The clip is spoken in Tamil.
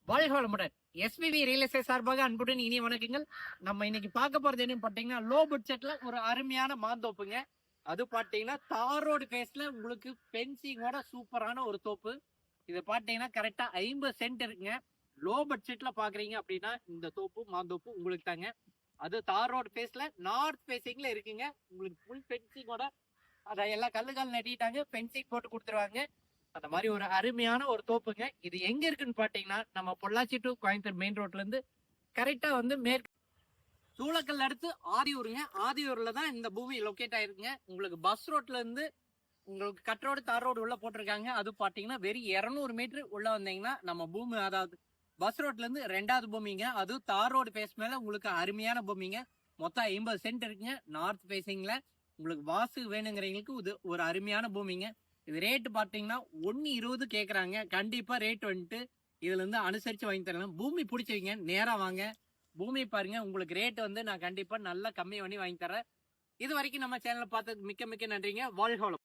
வாழ்க வளமுடன். எஸ்பிவி ரியல் எஸ்டேட் சார்பாக அன்புடன் இனிய வணக்கங்கள். நம்ம இன்னைக்கு பார்க்க போறது என்னன்னு பாத்தீங்கன்னா, லோ பட்ஜெட்ல ஒரு அருமையான மாந்தோப்புங்க. அது பாத்தீங்கன்னா தார் ரோடு பேஸ்ல உங்களுக்கு பென்சிங்கோட சூப்பரான ஒரு தோப்பு. இது பாத்தீங்கன்னா கரெக்டா 50 சென்ட் இருக்குங்க. லோ பட்ஜெட்ல பாக்குறீங்க அப்படின்னா இந்த தோப்பு மாந்தோப்பு உங்களுக்கு தாங்க. அது தார் ரோடு பேஸ்ல நார்த் பேசிங்ல இருக்குங்க. உங்களுக்கு ஃபுல் பென்சிங்கோட அத எல்லா கல்லுகள் நட்டிட்டாங்க, பென்சிங் போட்டு கொடுத்துருவாங்க. அந்த மாதிரி ஒரு அருமையான ஒரு தோப்புங்க. இது எங்க இருக்குன்னு பாத்தீங்கன்னா, நம்ம பொள்ளாச்சி டு கோயம்புத்தூர் மெயின் ரோட்ல இருந்து கரெக்டா வந்து மேற்கு சூளக்கல் அடுத்து ஆதியூருங்க. ஆதியூர்ல தான் இந்த பூமி லொக்கேட் ஆயிருக்குங்க. உங்களுக்கு பஸ் ரோட்ல இருந்து உங்களுக்கு கட் ரோடு தார் ரோடு உள்ள போட்டிருக்காங்க. அது பாத்தீங்கன்னா வெறும் 200 மீட்டர் உள்ள வந்தீங்கன்னா நம்ம பூமி, அதாவது பஸ் ரோட்ல இருந்து 2வது பூமிங்க. அது தார் ரோடு பேஸ் மேல உங்களுக்கு அருமையான பூமிங்க. மொத்தம் 50 சென்ட் இருக்குங்க. நார்த் பேசிங்ல உங்களுக்கு வாசு வேணுங்கிறவங்களுக்கு இது ஒரு அருமையான பூமிங்க. இது ரேட்டு பாத்தீங்கன்னா 1.20 கேக்குறாங்க. கண்டிப்பா ரேட் வந்துட்டு இதுல இருந்து அனுசரிச்சு வாங்கி தரலாம். பூமி பிடிச்சவங்க நேரா வாங்க, பூமி பாருங்க. உங்களுக்கு ரேட் வந்து நான் கண்டிப்பா நல்லா கம்மி பண்ணி வாங்கி தரேன். இது வரைக்கும் நம்ம சேனலை பார்த்ததுக்கு மிக்க மிக்க நன்றிங்க. வாழ்க வளம்.